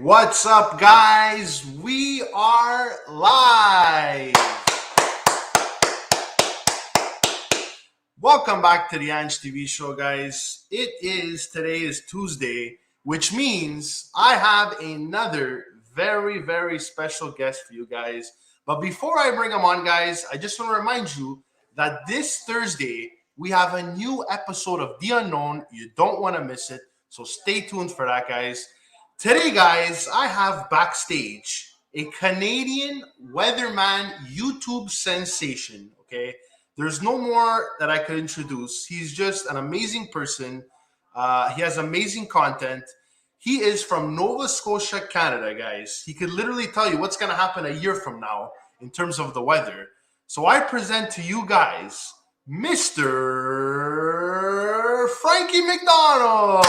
What's up, guys? We are live. Welcome back to the Ange Tv Show, guys. Today is Tuesday, which means I have another very, very special guest for you guys. But before I bring him on, guys, I just want to remind you that this Thursday, we have a new episode of The Unknown. You don't want to miss it. So stay tuned for that, guys. Today, guys, I have backstage a Canadian weatherman YouTube sensation, okay? There's no more that I could introduce. He's just an amazing person. He has amazing content. He is from Nova Scotia, Canada, guys. He could literally tell you what's going to happen a year from now in terms of the weather. So I present to you guys Mr. Frankie Macdonald.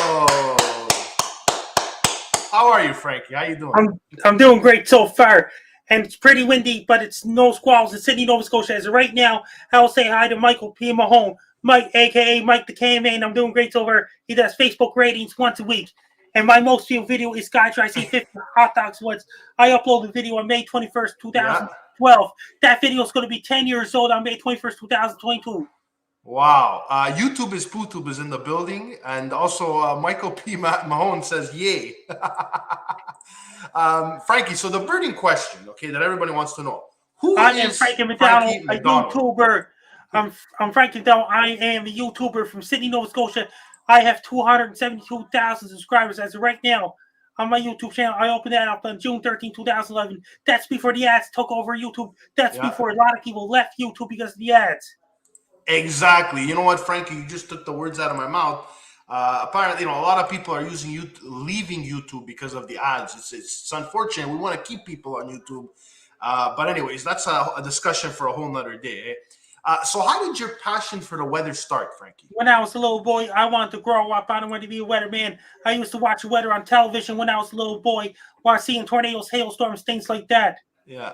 How are you, Frankie? How you doing? I'm doing great so far. And it's pretty windy, but it's no squalls in Sydney, Nova Scotia. As of right now, I'll say hi to Michael P. Mahone. Mike, a.k.a. Mike the K-Man. I'm doing great so far. He does Facebook ratings once a week. And my most viewed video is Skytra. I see 50 hot dogs once. I uploaded a video on May 21st, 2012. Yeah. That video is going to be 10 years old on May 21st, 2022. Wow. YouTube is PooTube is in the building. And also Michael P. Mahone says, yay. Frankie, so the burning question, okay, that everybody wants to know. I am Frankie Macdonald, a YouTuber. I'm Frankie Macdonald. I am a YouTuber from Sydney, Nova Scotia. I have 272,000 subscribers as of right now on my YouTube channel. I opened that up on June 13, 2011. That's before the ads took over YouTube. That's before a lot of people left YouTube because of the ads. Exactly. You know what, Frankie? You just took the words out of my mouth. Apparently, a lot of people are leaving YouTube because of the ads. It's unfortunate. We want to keep people on YouTube. But anyways, that's a discussion for a whole nother day. So how did your passion for the weather start, Frankie? When I was a little boy, I wanted to grow up. I wanted to be a weatherman. I used to watch weather on television when I was a little boy while seeing tornadoes, hailstorms, things like that. Yeah.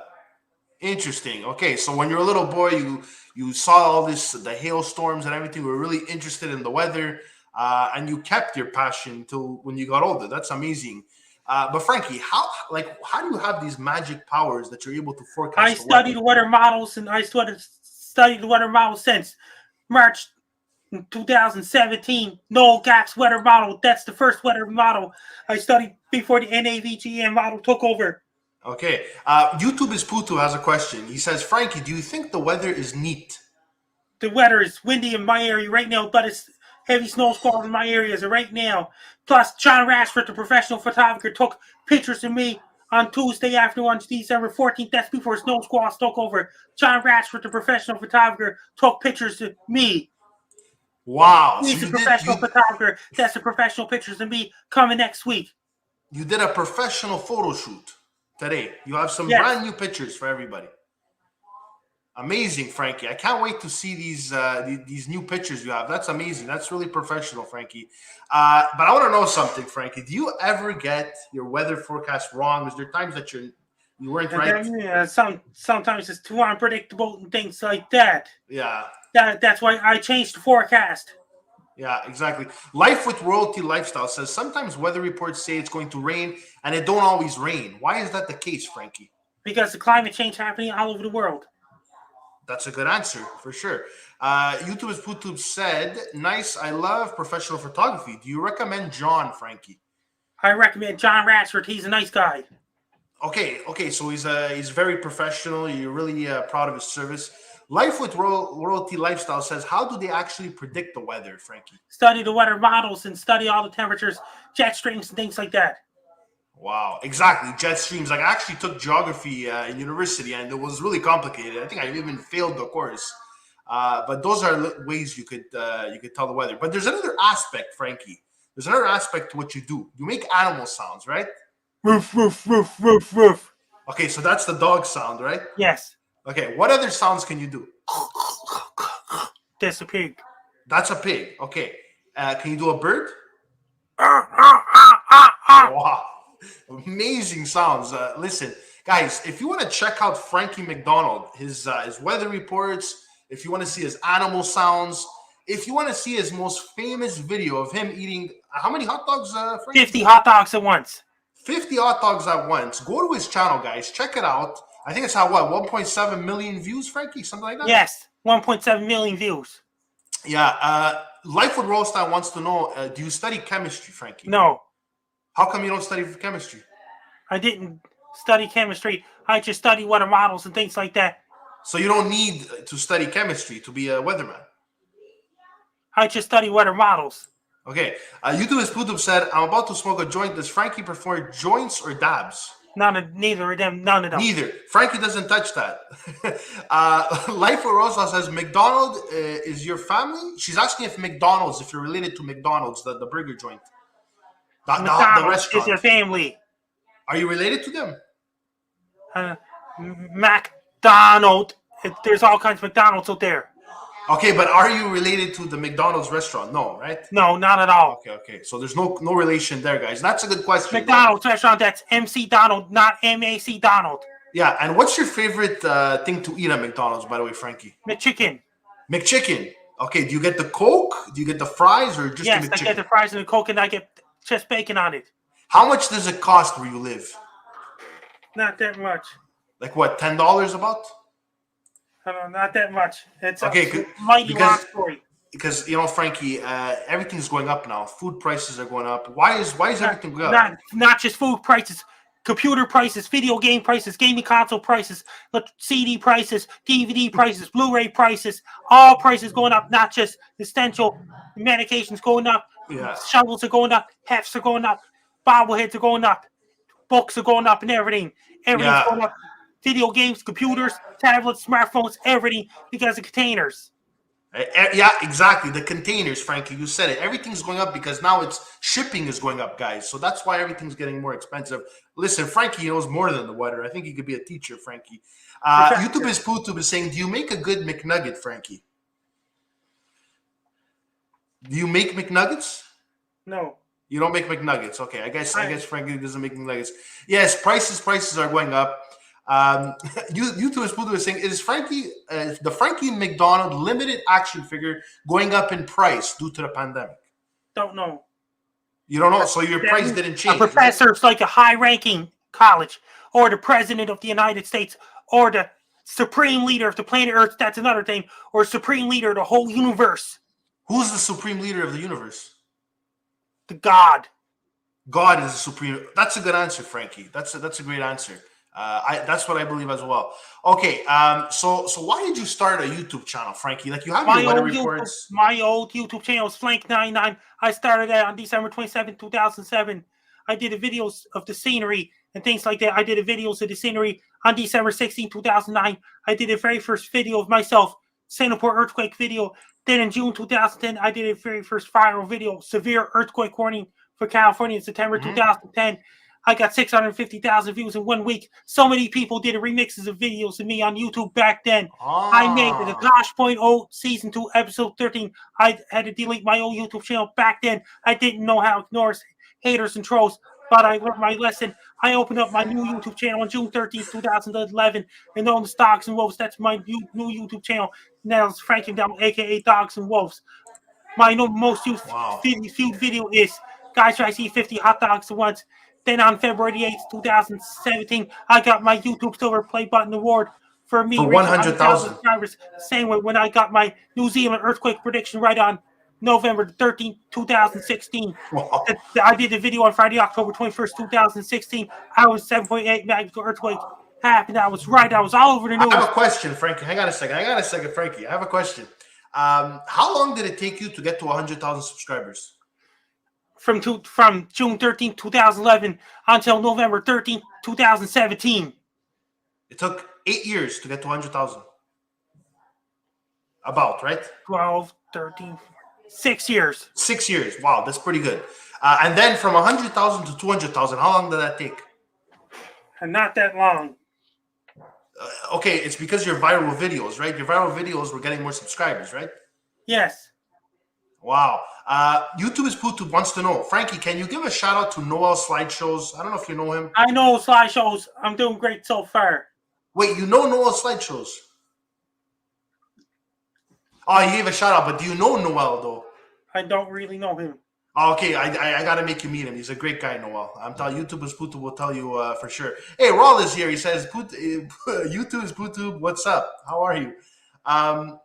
Interesting. Okay, so when you were a little boy, you saw all this, the hailstorms and everything. You were really interested in the weather, and you kept your passion until when you got older. That's amazing. But Frankie, how do you have these magic powers that you're able to forecast? I studied weather models, and I studied the weather model since March 2017. No gaps weather model. That's the first weather model I studied before the NAVGM model took over. Okay. YouTube is Putu has a question. He says, Frankie, do you think the weather is neat? The weather is windy in my area right now, but it's heavy snow squalls in my areas right now. Plus, John Rashford, the professional photographer, took pictures of me on Tuesday afternoon, December 14th. That's before snow squalls took over. John Rashford, the professional photographer, took pictures of me. Wow. He's a professional photographer. That's the professional pictures of me coming next week. You did a professional photo shoot today. You have some brand new pictures for everybody. Amazing, Frankie. I can't wait to see these new pictures you have. That's amazing. That's really professional, Frankie. But I want to know something, Frankie. Do you ever get your weather forecast wrong? Is there times that you weren't right? Yeah, sometimes it's too unpredictable and things like that. Yeah. That's why I changed the forecast. Yeah, exactly. Life with Royalty Lifestyle says sometimes weather reports say it's going to rain and it don't always rain. Why is that the case, Frankie? Because the climate change happening all over the world. That's a good answer, for sure. YouTube's Putube said, nice, I love professional photography. Do you recommend John, Frankie? I recommend John Rashford. He's a nice guy. Okay, so he's very professional. You're really proud of his service. Life with Royalty Lifestyle says, how do they actually predict the weather, Frankie? Study the weather models and study all the temperatures, jet streams, and things like that. Wow, exactly. Jet streams. Like I actually took geography in university, and it was really complicated. I think I even failed the course. But those are ways you could tell the weather. But there's another aspect, Frankie. There's another aspect to what you do. You make animal sounds, right? Woof, woof, woof, woof, woof. Okay, so that's the dog sound, right? Yes. Okay, what other sounds can you do? That's a pig. That's a pig. Okay. Can you do a bird? Wow. Amazing sounds. Listen, guys, if you want to check out Frankie Macdonald, his weather reports, if you want to see his animal sounds, if you want to see his most famous video of him eating, how many hot dogs, Frankie? 50 hot dogs at once. 50 hot dogs at once. Go to his channel, guys. Check it out. I think it's 1.7 million views, Frankie? Something like that? Yes, 1.7 million views. Yeah. Life with Rollstyle wants to know, do you study chemistry, Frankie? No. How come you don't study chemistry? I didn't study chemistry. I just study weather models and things like that. So you don't need to study chemistry to be a weatherman? I just study weather models. Okay. YouTube said, I'm about to smoke a joint. Does Frankie prefer joints or dabs? Neither of them. None of them. Neither. Frankie doesn't touch that. Life with Rosa says, McDonald is your family? She's asking if you're related to McDonald's, the burger joint. The restaurant. Is your family. Are you related to them? McDonald. There's all kinds of McDonald's out there. Okay, but are you related to the McDonald's restaurant? No, right? No, not at all. Okay. So there's no relation there, guys. That's a good question. McDonald's restaurant, that's MC Donald, not MAC Donald. Yeah, and what's your favorite thing to eat at McDonald's, by the way, Frankie? McChicken. Okay, do you get the Coke? Do you get the fries or just the McChicken? Yes, I get the fries and the Coke, and I get just bacon on it. How much does it cost where you live? Not that much. Like what, $10 about? Not that much. It's okay, a mighty long story. Because, Frankie, everything's going up now. Food prices are going up. Why is everything going up? Not just food prices. Computer prices, video game prices, gaming console prices, CD prices, DVD prices, Blu-ray prices, all prices going up, not just essential medications going up. Yeah. Shovels are going up, hefts are going up, bobbleheads are going up, books are going up, and everything. Everything's going up. Video games, computers, tablets, smartphones, everything because of containers. Yeah, exactly. The containers, Frankie, you said it. Everything's going up because now shipping is going up, guys. So that's why everything's getting more expensive. Listen, Frankie knows more than the weather. I think he could be a teacher, Frankie. YouTube is saying, do you make a good McNugget, Frankie? Do you make McNuggets? No. You don't make McNuggets. Okay, I guess Frankie doesn't make McNuggets. Yes, prices are going up. YouTube is saying, is the Frankie Macdonald limited action figure going up in price due to the pandemic? Don't know. You don't know, so your price didn't change. A professor of like a high-ranking college, or the president of the United States, or the supreme leader of the planet Earth. That's another thing, or supreme leader of the whole universe. Who's the supreme leader of the universe? The God. God is the supreme. That's a good answer, Frankie. That's a great answer. That's what I believe as well. Okay, so why did you start a YouTube channel, Frankie? Like, you have your weather reports. My old YouTube channel is Flank99. I started that on December 27, 2007. I did videos of the scenery and things like that. I did videos of the scenery on December 16, 2009. I did the very first video of myself, Singapore earthquake video. Then in June 2010, I did a very first viral video, severe earthquake warning for California in September 2010. I got 650,000 views in 1 week. So many people did remixes of videos of me on YouTube back then. I made the Gosh.0 Season 2, Episode 13. I had to delete my old YouTube channel back then. I didn't know how to ignore haters and trolls, but I learned my lesson. I opened up my new YouTube channel on June 13th, 2011, and on the Dogs and Wolves. That's my new YouTube channel. Now it's Frankie Macdonald, a.k.a. Dogs and Wolves. My most used viewed video is Guys Try to See 50 Hot Dogs at Once. Then on February 8th, 2017, I got my YouTube Silver Play Button Award for me. For 100,000 subscribers. Same way when I got my New Zealand earthquake prediction right on November 13th, 2016. Wow. I did the video on Friday, October 21st, 2016. I was 7.8 magnitude earthquake happened. I was right. I was all over the news. I have a question, Frankie. Hang on a second, Frankie. I have a question. How long did it take you to get to 100,000 subscribers? From June 13th, 2011 until November 13th, 2017. It took 8 years to get to 100,000. About, right? 12, 13, 6 years. 6 years. Wow, that's pretty good. And then from 100,000 to 200,000, how long did that take? And not that long. Okay, it's because your viral videos, right? Your viral videos were getting more subscribers, right? Yes. Wow. YouTube wants to know, Frankie, can you give a shout out to Noel Slideshows? I don't know if you know him. I know Slideshows. I'm doing great so far. Wait, you know Noel Slideshows? Oh, you gave a shout out, but do you know Noel though? I don't really know him. Oh, okay, I got to make you meet him. He's a great guy, Noel. I'm telling YouTube's Putu will tell you for sure. Hey, Raul is here. He says, YouTube is Putu. What's up? How are you?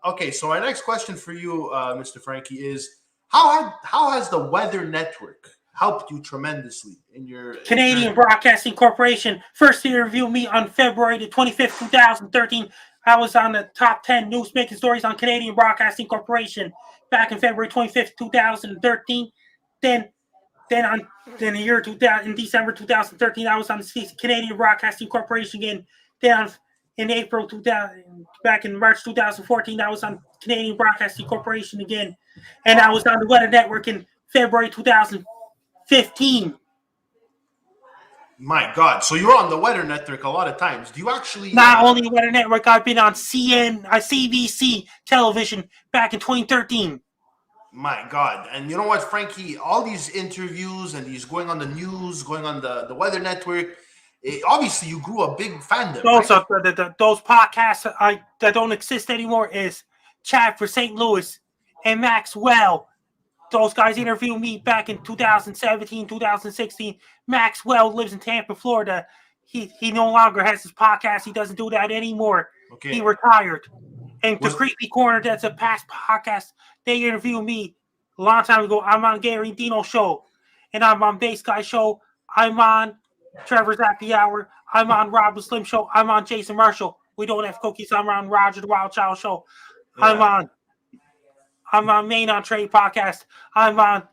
Okay, so our next question for you, Mr. Frankie, is how has the Weather Network helped you tremendously in your Canadian journey? Broadcasting Corporation first interviewed me on February the 25th, 2013. I was on the top 10 newsmaking stories on Canadian Broadcasting Corporation back in February 25th, 2013. Then the year 2000, in December 2013, I was on the Canadian Broadcasting Corporation again. Then in April 2000, back in March 2014, I was on Canadian Broadcasting Corporation again, and I was on the Weather Network in February 2015. My God! So you're on the Weather Network a lot of times. Do you actually? Not only Weather Network, I've been on CBC television back in 2013. My God. And you know what, Frankie? All these interviews and these going on the news, going on the Weather Network, obviously you grew a big fandom. Those Right? those podcasts that don't exist anymore is Chat for St. Louis and Maxwell. Those guys interviewed me back in 2017, 2016. Maxwell lives in Tampa, Florida. He no longer has his podcast. He doesn't do that anymore. Okay. He retired. And the Creepy Corner, that's a past podcast. They interviewed me a long time ago. I'm on Gary Dino Show. And I'm on Bass Guy Show. I'm on Trevor's Happy Hour. I'm on Rob the Slim Show. I'm on Jason Marshall. We don't have cookies. I'm on Roger the Wild Child Show. Yeah. I'm on Main on Trade Podcast. I'm on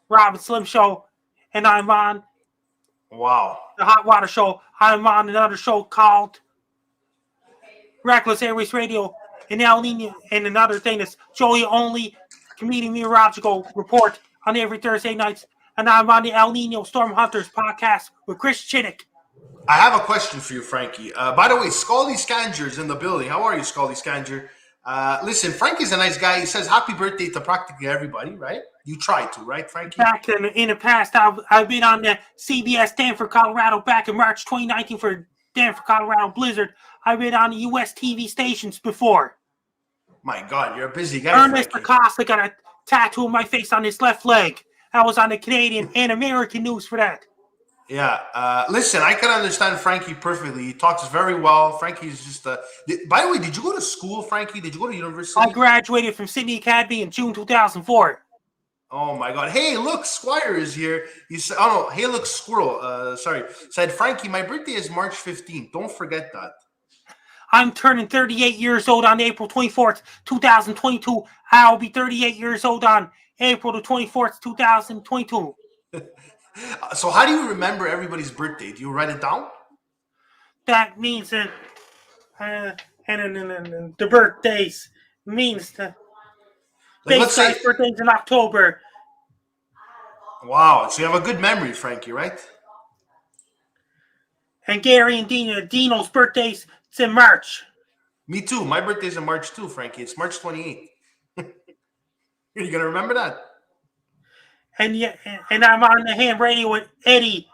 Rob the Slim Show. And I'm on the Hot Water Show. I'm on another show called Reckless Airways Radio, and El Nino, and another thing that's Joey Only Comedian Meteorological Report on every Thursday nights, and I'm on the El Nino Storm Hunters podcast with Chris Chittick. I have a question for you, Frankie. By the way, Scaldy Scanger's in the building. How are you, Scaldy Scanger? Listen, Frankie's a nice guy. He says happy birthday to practically everybody, right? You try to, right, Frankie? Back in the past, I've been on the CBS Denver, Colorado back in March 2019 for Denver, Colorado Blizzard. I've been on the US TV stations before. My God, you're a busy guy. Ernest Acosta got a tattoo on my face on his left leg. I was on the Canadian and American news for that. Yeah. Listen, I can understand Frankie perfectly. He talks very well. Frankie's just by the way, did you go to school, Frankie? Did you go to university? I graduated from Sydney Academy in June 2004. Oh my God! Hey, look, Squire is here. He said, "Oh no, hey, look, Squirrel." Said Frankie, my birthday is March 15th. Don't forget that. I'm turning 38 years old on April 24th, 2022. I'll be 38 years old on April the 24th, 2022. So how do you remember everybody's birthday? Do you write it down? That means that, and the birthdays means that. Let's say birthdays in October. Wow, so you have a good memory, Frankie, right? And Gary and Dino's birthdays, it's in March. Me too. My birthday's in March too, Frankie. It's March 28th. You gonna remember that? And I'm on the ham radio with Eddie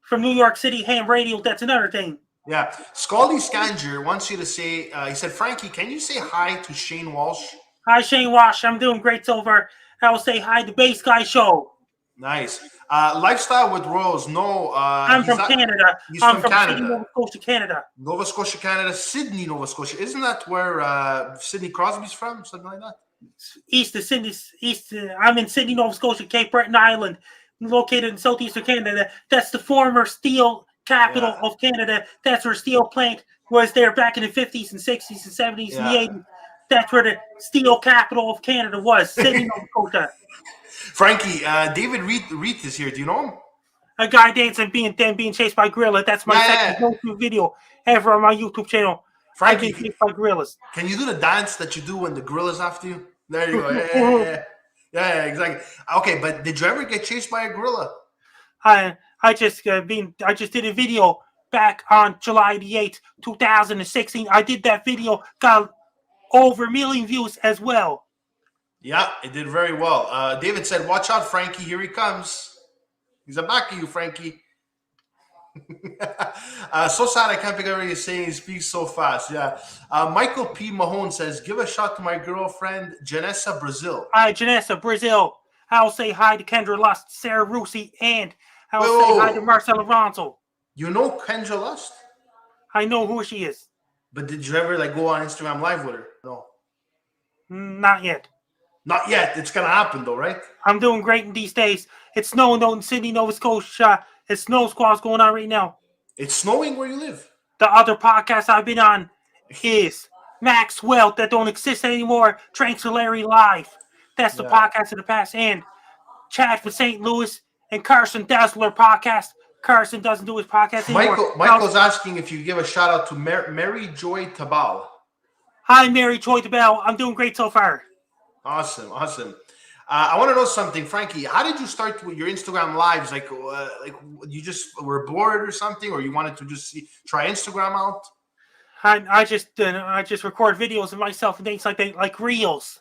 from New York City ham radio. That's another thing. Yeah. Scaldy Scanger wants you to say, he said, Frankie, can you say hi to Shane Walsh? Hi, Shane Walsh. I'm doing great so far. I will say hi to Bass Guy Show. Nice. Lifestyle with Rose. No. I'm from Canada. I'm from Canada. Sydney, Nova Scotia, Canada. Nova Scotia, Canada. Sydney, Nova Scotia. Isn't that where Sidney Crosby's from? Something like that? East of Sydney. I'm in Sydney, Nova Scotia, Cape Breton Island, located in southeastern Canada. That's the former steel capital of Canada. That's where steel plant was there back in the 50s and 60s and 70s and the 80s. That's where the steel capital of Canada was, Sydney, Nova Scotia. Frankie, David Reed is here. Do you know him? A guy dancing being chased by gorilla. That's my second YouTube video ever on my YouTube channel. Frankie, chased by gorillas. Can you do the dance that you do when the gorilla's after you? There you go. Yeah, exactly. Okay, but did you ever get chased by a gorilla? I just did a video back on July the 8th, 2016. I did that video, got over 1 million views as well. Yeah, it did very well. David said, watch out, Frankie. Here he comes. He's a back of you, Frankie. So sad I can't pick up what he's saying. He speaks so fast. Yeah. Michael P. Mahone says, give a shout to my girlfriend, Janessa Brazil. Hi, Janessa Brazil. I'll say hi to Kendra Lust, Sarah Rusi, and I'll Whoa, say whoa, hi to Marcella Ronzo. You know Kendra Lust? I know who she is. But did you ever like go on Instagram Live with her? No. Not yet. Not yet. It's gonna happen though, right? I'm doing great in these days. It's snowing out in Sydney, Nova Scotia. It's snow squalls going on right now. It's snowing where you live. The other podcast I've been on is Maxwell that don't exist anymore. Tranquilary Live. That's the podcast of the past. And Chad from St. Louis and Carson Dazzler podcast. Carson doesn't do his podcast anymore. Michael's asking if you give a shout out to Mary Joy Tabal. Hi, Mary Joy Tabal. I'm doing great so far. Awesome. I want to know something, Frankie. How did you start with your Instagram lives? Like you just were bored or something, or you wanted to just try Instagram out? I just record videos of myself and things like reels.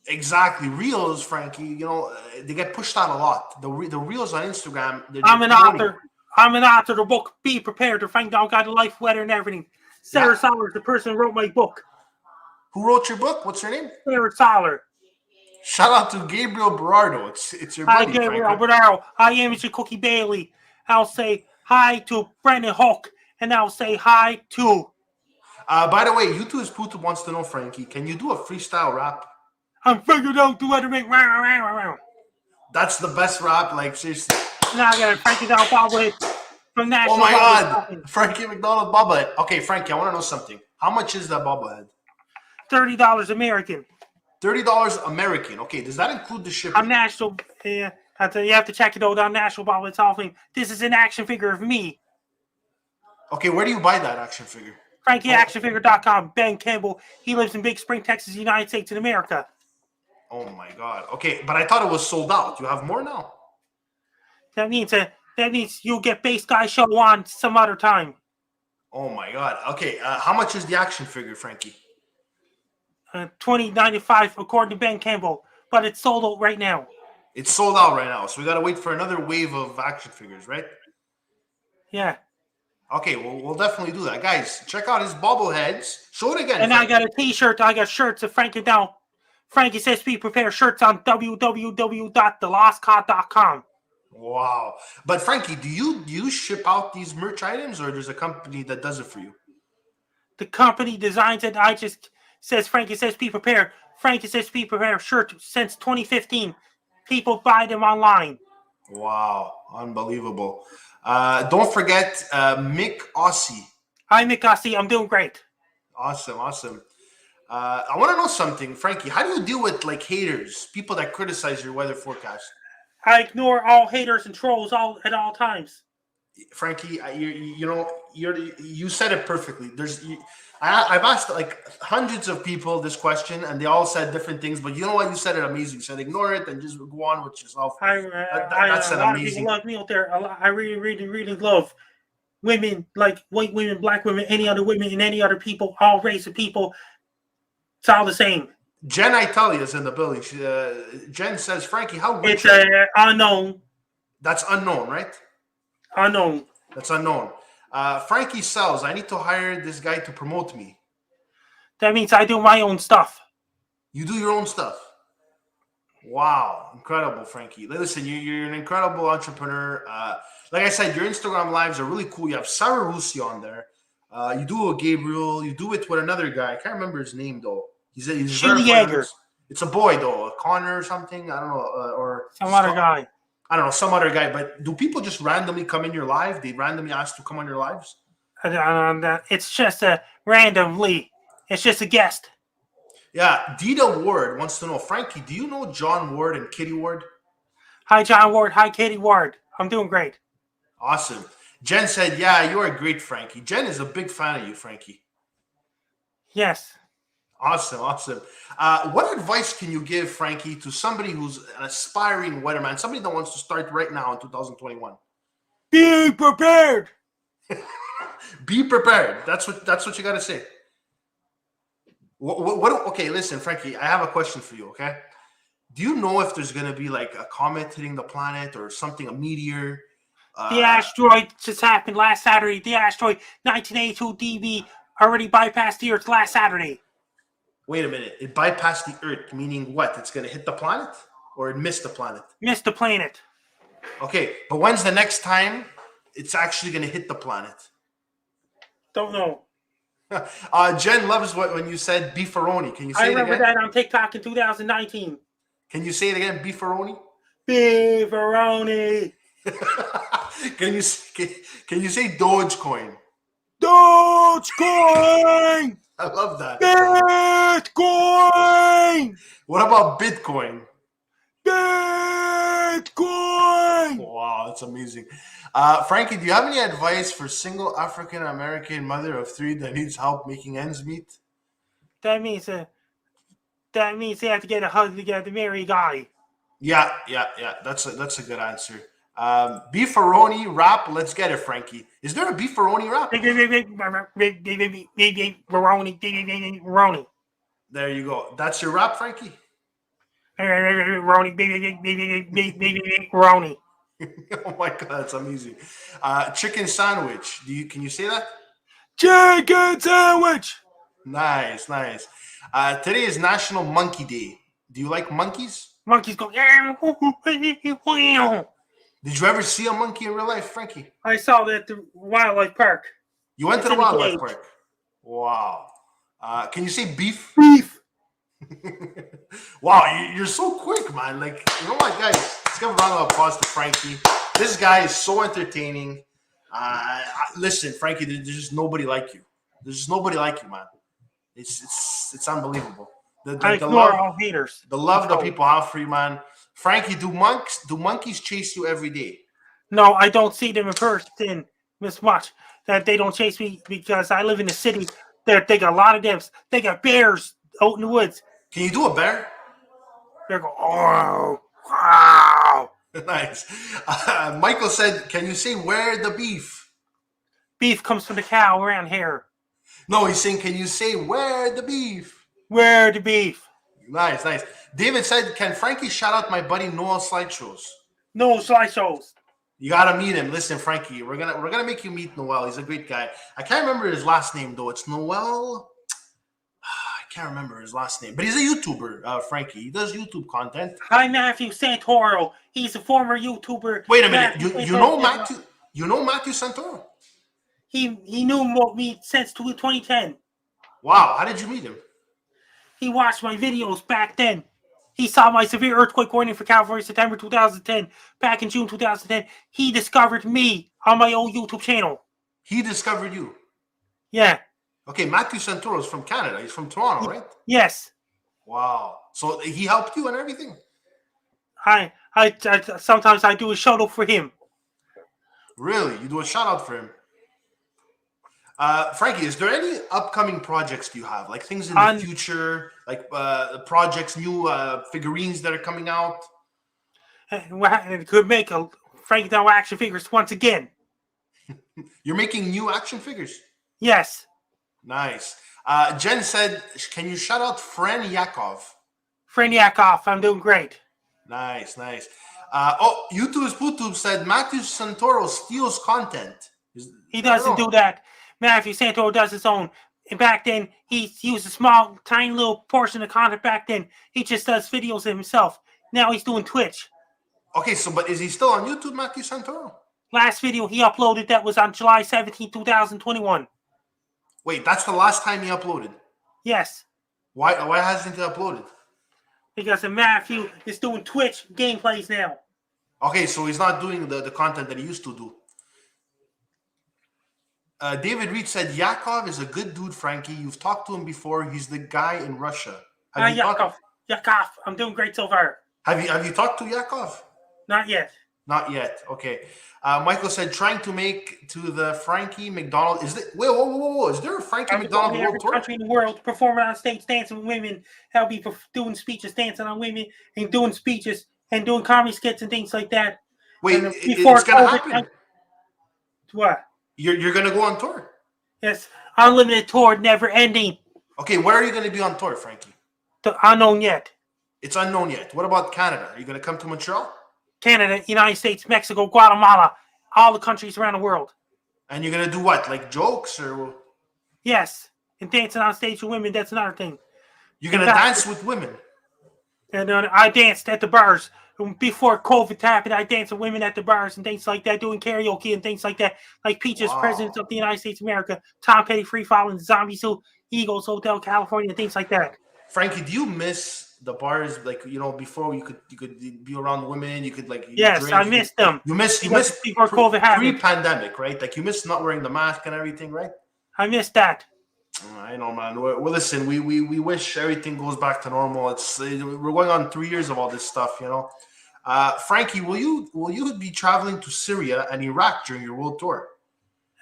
Exactly, reels, Frankie. You know they get pushed out a lot. The reels on Instagram. I'm an author. I'm an author of the book. Be prepared to find out God, life, weather, and everything. Sarah Soller is the person who wrote my book. Who wrote your book? What's her name? Sarah Soller. Shout out to Gabriel Berardo. It's your buddy, Hi, Gabriel Berardo. I am Mr. Cookie Bailey. I'll say hi to Brendan Hook, and I'll say hi to... by the way, YouTube wants to know, Frankie, can you do a freestyle rap? I'm figured out the weatherman. That's the best rap, like, seriously. Now I got a Frankie Down bobblehead from National. Oh my God, Frankie Macdonald bobblehead. Okay, Frankie, I want to know something. How much is that bobblehead? $30 American. $30 American. Okay, does that include the shipping? I'm National. You have to check it out on National Bobblehead Hall of Fame. This is an action figure of me. Okay, where do you buy that action figure? FrankieActionFigure.com. Ben Campbell. He lives in Big Spring, Texas, United States in America. Oh my God. Okay, but I thought it was sold out. You have more now. That means you'll get Base Guy show on some other time. Oh my God. Okay, how much is the action figure, Frankie? $20.95 according to Ben Campbell, but it's sold out right now. It's sold out right now, so we gotta wait for another wave of action figures, right? Yeah. Okay, well, we'll definitely do that, guys. Check out his bobbleheads. Show it again. And Frankie. I got a T-shirt. I got shirts of Frankie Down. Frankie says be prepared. Shirts on www.thelostcod.com. Wow. But Frankie, do you ship out these merch items, or there's a company that does it for you? The company designs it. I just says Frankie says be prepared. Frankie says be prepared. Shirt since 2015. People buy them online. Wow. Unbelievable. Don't forget Mick Aussie. Hi, Mick Aussie. I'm doing great. Awesome. I want to know something, Frankie. How do you deal with like haters, people that criticize your weather forecast? I ignore all haters and trolls at all times. Frankie, you said it perfectly. I've asked like hundreds of people this question, and they all said different things. But you know what? You said it amazing. You said ignore it and just go on with yourself. That's an amazing. A lot of people love me out there. I really love women, like white women, black women, any other women, and any other people, all race of people. It's all the same. Jen Italia is in the building. Jen says, Frankie, how rich it's unknown. That's unknown, right? Unknown. That's unknown. Frankie sells. I need to hire this guy to promote me. That means I do my own stuff. You do your own stuff. Wow. Incredible, Frankie. Listen, you're an incredible entrepreneur. Like I said, your Instagram lives are really cool. You have Sarah Rusi on there. You do a Gabriel. You do it with another guy. I can't remember his name, though. He's Yeager. It's a boy, though. Connor or something. I don't know. Or some other guy. I don't know. Some other guy. But do people just randomly come in your live? They randomly ask to come on your lives? It's just randomly. It's just a guest. Yeah. Dita Ward wants to know, Frankie, do you know John Ward and Kitty Ward? Hi, John Ward. Hi, Kitty Ward. I'm doing great. Awesome. Jen said, yeah, you are great, Frankie. Jen is a big fan of you, Frankie. Yes. Awesome. What advice can you give, Frankie, to somebody who's an aspiring weatherman, somebody that wants to start right now in 2021? Be prepared. Be prepared. That's what you got to say. What? Okay, listen, Frankie, I have a question for you, okay? Do you know if there's going to be like a comet hitting the planet or something, a meteor? The asteroid just happened last Saturday. The asteroid 1982 DB already bypassed the Earth last Saturday. Wait a minute. It bypassed the Earth, meaning what? It's going to hit the planet? or it missed the planet? Missed the planet. Okay, but when's the next time it's actually going to hit the planet? Don't know. Jen loves when you said beefaroni. Can you say it again? I remember that on TikTok in 2019. Can you say it again? Beefaroni? Beefaroni. Can you say Dogecoin? Dogecoin. I love that. Bitcoin. What about Bitcoin? Bitcoin. Wow, that's amazing. Frankie, do you have any advice for single African American mother of 3 that needs help making ends meet? That means they have to get a husband, to marry a guy. Yeah. That's a good answer. Beefaroni rap. Let's get it, Frankie. Is there a beefaroni rap? Beefaroni. There you go. That's your rap, Frankie. Beefaroni. Oh my god, that's amazing. Chicken sandwich. Can you say that? Chicken sandwich. Nice. Today is National Monkey Day. Do you like monkeys? Monkeys go. Did you ever see a monkey in real life, Frankie? I saw that at the wildlife park. You went to the wildlife park. Wow. Can you say beef? Beef. Wow, you're so quick, man. Like, you know what, guys? Let's give a round of applause to Frankie. This guy is so entertaining. Listen, Frankie, there's just nobody like you. There's just nobody like you, man. It's unbelievable. I ignore all haters. The love that people have for you, man. Frankie, do monkeys chase you every day? No, I don't see them in person as much. That they don't chase me because I live in the city. They got a lot of them. They got bears out in the woods. Can you do a bear? They go, oh, wow. Nice. Michael said, can you say where the beef? Beef comes from the cow around here. No, he's saying, can you say where the beef? Where the beef? Nice. David said, can Frankie shout out my buddy Noel Slideshows? No slideshows. You gotta meet him. Listen, Frankie, we're gonna make you meet Noel. He's a great guy. I can't remember his last name though. It's Noel. I can't remember his last name, but he's a YouTuber. Frankie, he does YouTube content. Hi, Matthew Santoro. He's a former YouTuber. Wait a minute. You know Matthew? You know Matthew Santoro? He knew me since 2010. Wow. How did you meet him? He watched my videos back then. He saw my severe earthquake warning for California, September 2010. Back in June 2010, he discovered me on my own YouTube channel. He discovered you? Yeah. Okay, Matthew Santoro is from Canada. He's from Toronto, right? Yes. Wow. So he helped you and everything? I sometimes I do a shout out for him. Really? You do a shout out for him? Frankie, is there any upcoming projects you have? Like things in the future? Like projects, new figurines that are coming out? It could make a Frankie Down action figures once again. You're making new action figures? Yes. Nice. Jen said, can you shout out Fren Yakov? Fren Yakov, I'm doing great. Nice. YouTube said Matthew Santoro steals content. He doesn't do that. Matthew Santoro does his own. And back then, he used a small, tiny little portion of content back then. He just does videos of himself. Now he's doing Twitch. Okay, but is he still on YouTube, Matthew Santoro? Last video he uploaded that was on July 17, 2021. Wait, that's the last time he uploaded? Yes. Why hasn't he uploaded? Because Matthew is doing Twitch gameplays now. Okay, so he's not doing the content that he used to do. David Reed said, Yakov is a good dude, Frankie. You've talked to him before. He's the guy in Russia. Yakov. I'm doing great so far. Have you talked to Yakov? Not yet. Not yet. Okay. Michael said, trying to make to the Frankie Macdonald. Whoa. Is there a Frankie Macdonald world tour? Country in the world, performing on stage, dancing with women. I'll be doing speeches, dancing on women, and doing speeches, and doing comedy skits and things like that. Wait, it's going to happen? What? You're going to go on tour? Yes. Unlimited tour, never ending. Okay, where are you going to be on tour, Frankie? Unknown yet. It's unknown yet. What about Canada? Are you going to come to Montreal? Canada, United States, Mexico, Guatemala, all the countries around the world. And you're going to do what? Like jokes or? Yes. And dancing on stage with women, that's another thing. You're going to dance with women? And I danced at the bars. Before COVID happened, I danced with women at the bars and things like that, doing karaoke and things like that. Like Peaches, Presidents of the United States of America, Tom Petty, Free Falling, Zombie Suit, Eagles, Hotel California, and things like that. Frankie, do you miss the bars? Like, before you could be around women, you could Yes, drink. I miss them. You miss before COVID happened. Pre-pandemic, right? Like you miss not wearing the mask and everything, right? I miss that. I know, man. Well, listen, we wish everything goes back to normal. We're going on 3 years of all this stuff, Frankie, will you be traveling to Syria and Iraq during your world tour?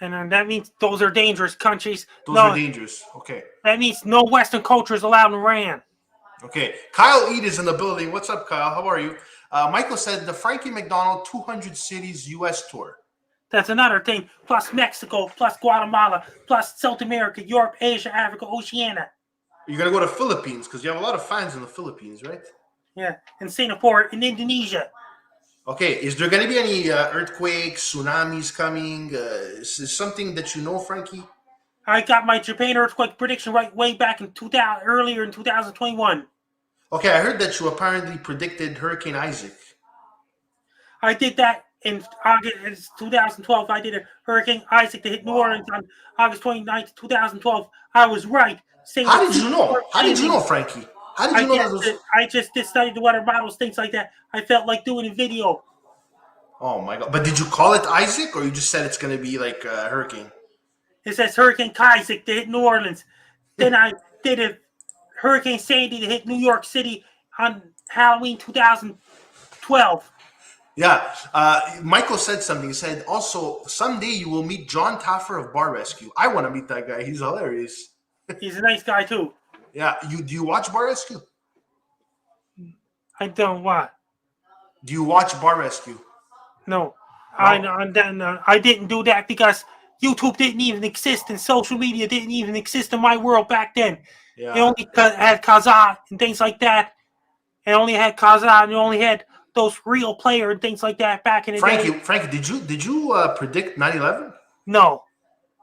And that means those are dangerous countries. Those are dangerous. Okay. That means no Western culture is allowed in Iran. Okay. Kyle Eid is in the building. What's up, Kyle? How are you? Michael said the Frankie Macdonald 200 cities U.S. tour. That's another thing. Plus Mexico, plus Guatemala, plus South America, Europe, Asia, Africa, Oceania. You're going to go to Philippines because you have a lot of fans in the Philippines, right? Yeah, and Singapore and Indonesia. Okay, is there going to be any earthquakes, tsunamis coming? Is something that you know, Frankie? I got my Japan earthquake prediction right way back in earlier in 2021. Okay, I heard that you apparently predicted Hurricane Isaac. I did that in August 2012. I did a Hurricane Isaac to hit New Orleans on August 29th, 2012. I was right. How did you know? How did you know, Frankie? How did you know that? I just studied the weather models, things like that. I felt like doing a video. Oh my God! But did you call it Isaac, or you just said it's going to be like a hurricane? It says Hurricane Isaac to hit New Orleans. Then I did a Hurricane Sandy to hit New York City on Halloween 2012. Yeah. Michael said something. He said, also, someday you will meet John Taffer of Bar Rescue. I want to meet that guy. He's hilarious. He's a nice guy, too. Yeah. Do you watch Bar Rescue? I don't what? Do you watch Bar Rescue? No. I didn't do that because YouTube didn't even exist and social media didn't even exist in my world back then. Yeah. It only had Kazaa and things like that. It only had Kazaa and you only had those real player and things like that back in the day. Frankie, did you predict 9/11? No.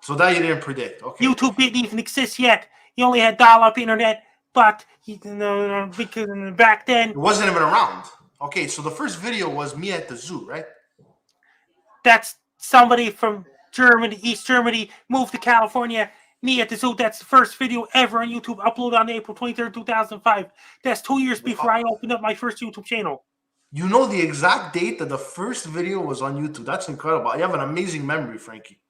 So that you didn't predict. Okay. YouTube didn't even exist yet. You only had dial-up internet, but because back then it wasn't even around. Okay, so the first video was me at the zoo, right? That's somebody from Germany, East Germany, moved to California. Me at the zoo. That's the first video ever on YouTube, uploaded on April 23rd, 2005. That's 2 years before I opened up my first YouTube channel. You know the exact date that the first video was on YouTube. That's incredible. You have an amazing memory, Frankie.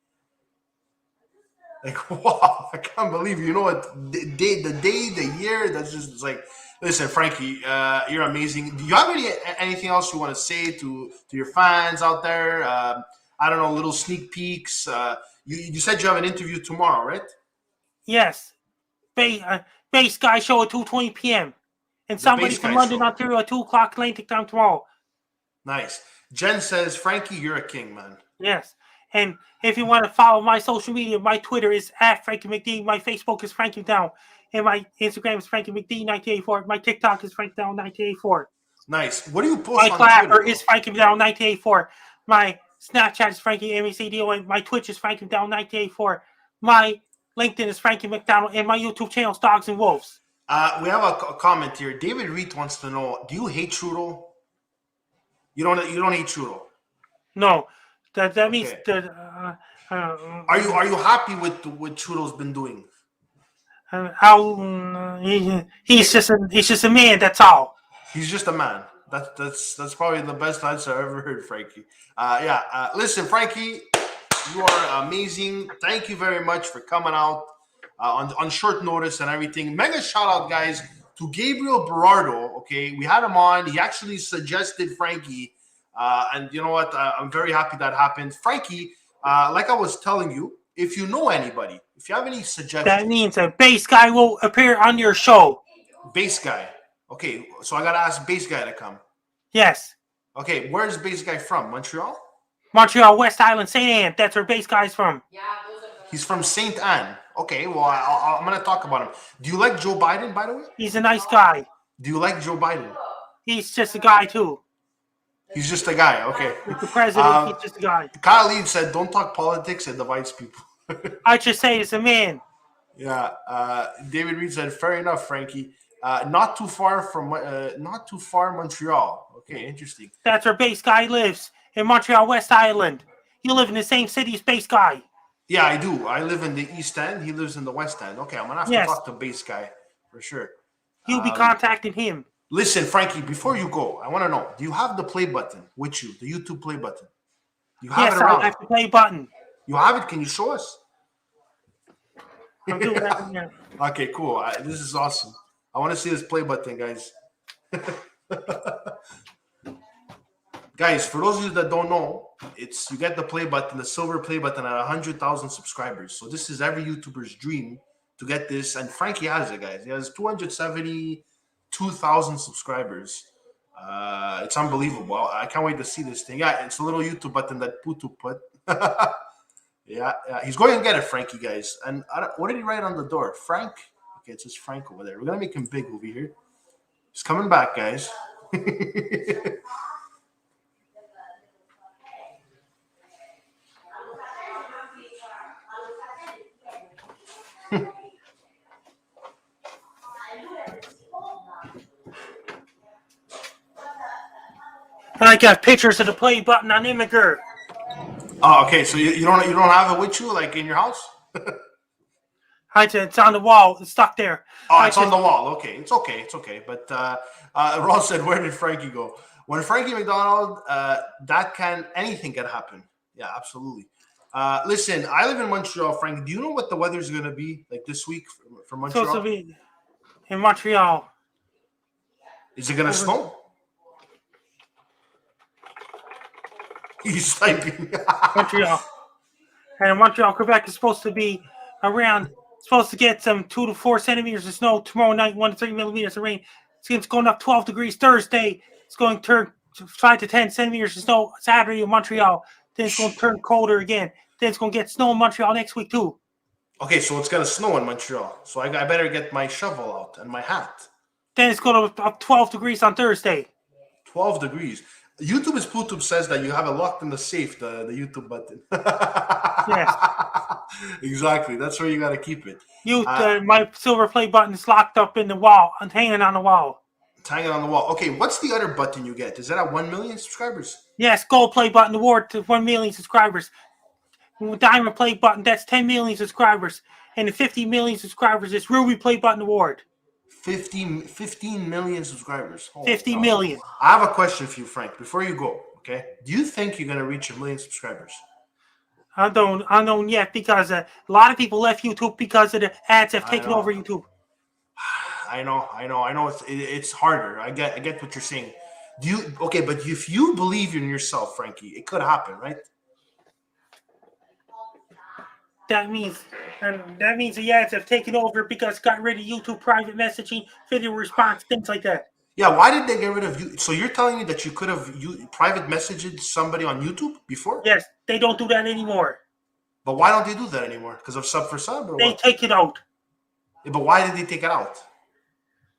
Like, wow, I can't believe you know what the day, the year. That's just, it's like, listen, Frankie, you're amazing. Do you have anything else you want to say to your fans out there? I don't know, little sneak peeks. You said you have an interview tomorrow, right? Yes. Base Guy show at 2:20 p.m. And somebody from London, Ontario at 2 o'clock Atlantic time tomorrow. Nice. Jen says, Frankie, you're a king, man. Yes. And if you want to follow my social media, my Twitter is @Frankie McD. My Facebook is Frankie Macdonald. And my Instagram is Frankie McD 1984. My TikTok is Frankie Macdonald 1984. Nice. What do you post on Twitter? My Clapper is Frankie Macdonald 1984. My Snapchat is Frankie MacDonald. And my Twitch is Frankie Macdonald 1984. My LinkedIn is Frankie Macdonald. And my YouTube channel is Dogs and Wolves. We have a comment here. David Reed wants to know: do you hate Trudeau? You don't hate Trudeau? No. That means that. Are you happy with what Trudeau's been doing? He's just a man. That's all. He's just a man. That's probably the best answer I've ever heard, Frankie. Listen, Frankie, you are amazing. Thank you very much for coming out on short notice and everything. Mega shout out, guys, to Gabriel Berardo. Okay, we had him on. He actually suggested Frankie. And you know what? I'm very happy that happened. Frankie, like I was telling you, if you know anybody, if you have any suggestions. That means a bass guy will appear on your show. Bass guy. Okay, so I got to ask bass guy to come. Yes. Okay, where's bass guy from? Montreal? Montreal, West Island, St. Anne. That's where bass guy's from. Yeah, he's from St. Anne. Okay, well, I'm going to talk about him. Do you like Joe Biden, by the way? He's a nice guy. Do you like Joe Biden? He's just a guy, too. He's just a guy, okay. The president, he's just a guy. Kyle Lee said, don't talk politics, it divides people. I just say he's a man. Yeah. David Reed said, fair enough, Frankie. Not too far Montreal. Okay, interesting. That's where Base Guy lives, in Montreal, West Island. You live in the same city as Base Guy. Yeah, I do. I live in the East End. He lives in the West End. Okay, I'm gonna have to talk to Base Guy for sure. You'll be contacting him. Listen, Frankie, before you go, I want to know: do you have the play button with you? The YouTube play button? Do you have it around? I have the play button. You have it? Can you show us? I'm doing that right now. Okay, cool. This is awesome. I want to see this play button, guys. Guys, for those of you that don't know, you get the play button, the silver play button at 100,000 subscribers. So this is every YouTuber's dream to get this, and Frankie has it, guys. He has 272,000 subscribers. It's unbelievable. I can't wait to see this thing. Yeah, it's a little YouTube button that Putu put. Yeah, he's going to get it, Frankie, guys. And what did he write on the door? Frank? Okay, it says Frank over there. We're going to make him big over here. He's coming back, guys. I got pictures of the play button on Immigrant. Oh, okay. So you don't have it with you, like in your house? It's on the wall. It's stuck there. Oh, it's on the wall. Okay, it's okay. But Ross said, "Where did Frankie go?" When Frankie Macdonald, anything can happen. Yeah, absolutely. Listen, I live in Montreal, Frankie. Do you know what the weather's going to be like this week for Montreal? So in Montreal. Is it going to snow? He's typing. Montreal. And in Montreal, Quebec is supposed to get some 2 to 4 centimeters of snow tomorrow night, 1 to 3 millimeters of rain. It's going up 12 degrees Thursday. It's going to turn 5 to 10 centimeters of snow Saturday in Montreal. Then it's going to turn colder again. Then it's going to get snow in Montreal next week too. Okay, so it's going to snow in Montreal. So I better get my shovel out and my hat. Then it's going to up 12 degrees on Thursday. 12 degrees. YouTube says that you have it locked in the safe, the YouTube button. Yes. Exactly. That's where you got to keep it. My silver play button is locked up in the wall and hanging on the wall. It's hanging on the wall. Okay, what's the other button you get? Is that at 1 million subscribers? Yes, gold play button award to 1 million subscribers. Diamond play button, that's 10 million subscribers. And the 50 million subscribers is Ruby play button award. 15 million subscribers. Oh, 50 million. I have a question for you, Frank, before you go, okay? Do you think you're going to reach 1 million subscribers? I don't yet, because a lot of people left YouTube because of the ads have taken over YouTube. I know. It's harder. I get what you're saying. But if you believe in yourself, Frankie, it could happen, right? That means the ads have taken over because it got rid of YouTube private messaging, video response, things like that. Yeah, why did they get rid of you? So you're telling me that you could have private messaged somebody on YouTube before? Yes, they don't do that anymore. But why don't they do that anymore? Because of sub for sub? Or they take it out. Yeah, but why did they take it out?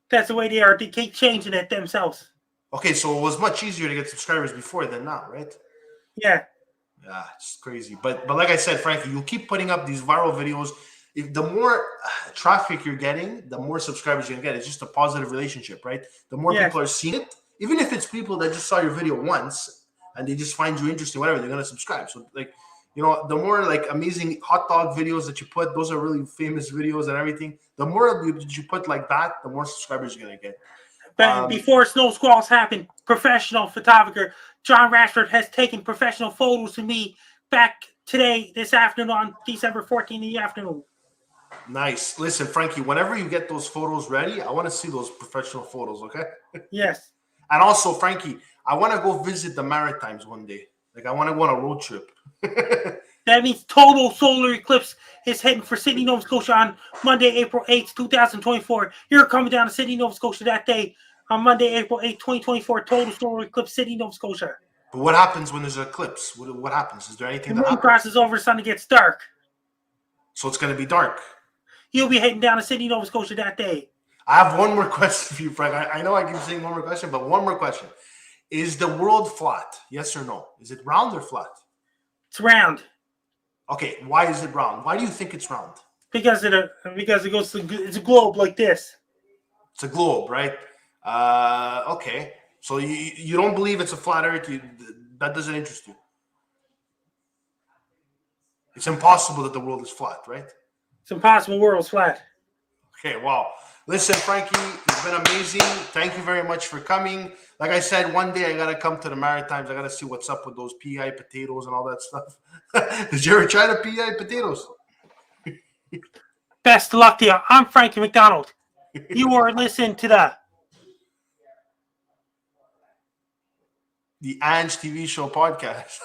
That's the way they are. They keep changing it themselves. Okay, so it was much easier to get subscribers before than now, right? Yeah. Yeah, it's crazy. But like I said, Frankie, you'll keep putting up these viral videos. If the more traffic you're getting, the more subscribers you're going to get. It's just a positive relationship, right? The more people are seeing it, even if it's people that just saw your video once and they just find you interesting, whatever, they're going to subscribe. So, the more amazing hot dog videos that you put, those are really famous videos and everything. The more you put like that, the more subscribers you're going to get. But before snow squalls happen, professional photographer John Rashford has taken professional photos of me back this afternoon on December 14th in the afternoon. Nice. Listen, Frankie, whenever you get those photos ready, I want to see those professional photos, okay? Yes. And also, Frankie, I want to go visit the Maritimes one day. I want to go on a road trip. That means total solar eclipse is heading for Sydney, Nova Scotia on Monday, April 8th, 2024. You're coming down to Sydney, Nova Scotia that day on Monday, April 8th, 2024. Total solar eclipse, Sydney, Nova Scotia. But what happens when there's an eclipse? What happens? Is there anything that happens? The moon crosses over, the sun gets dark. So it's going to be dark. You'll be heading down to Sydney, Nova Scotia that day. I have one more question for you, Frank. I know I keep saying one more question, but one more question. Is the world flat? Yes or no? Is it round or flat? It's round. Okay, why is it round? Why do you think it's round? Because it goes. It's a globe like this. It's a globe, right? Okay. So you don't believe it's a flat Earth? That doesn't interest you. It's impossible that the world is flat, right? It's impossible. World's flat. Okay, wow. Listen, Frankie, it's been amazing. Thank you very much for coming. Like I said, one day I got to come to the Maritimes. I got to see what's up with those PI potatoes and all that stuff. Did you ever try the PI potatoes? Best of luck to you. I'm Frankie Macdonald. You are listening to the Ange Tv Show Podcast.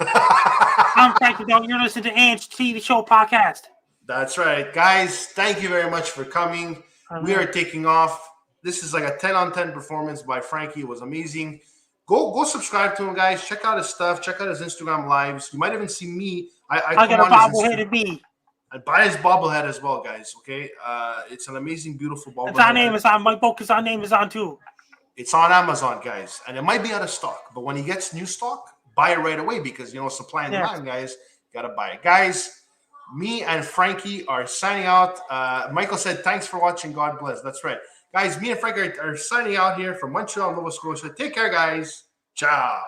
I'm Frankie Macdonald. You're listening to Ange Tv Show Podcast. That's right. Guys, thank you very much for coming. We are taking off. This is like a 10-on-10 performance by Frankie. It was amazing. Go subscribe to him, guys. Check out his stuff. Check out his Instagram lives. You might even see me. I got a bobbleheaded bee. And buy his bobblehead as well, guys. Okay, it's an amazing, beautiful bobblehead. It's on Amazon. My book is on Amazon too. It's on Amazon, guys, and it might be out of stock. But when he gets new stock, buy it right away because supply and demand, guys. Gotta buy it, guys. Me and Frankie are signing out. Michael said, "Thanks for watching. God bless." That's right, guys. Me and Frankie are signing out here from Montreal, Nova Scotia. Take care, guys. Ciao.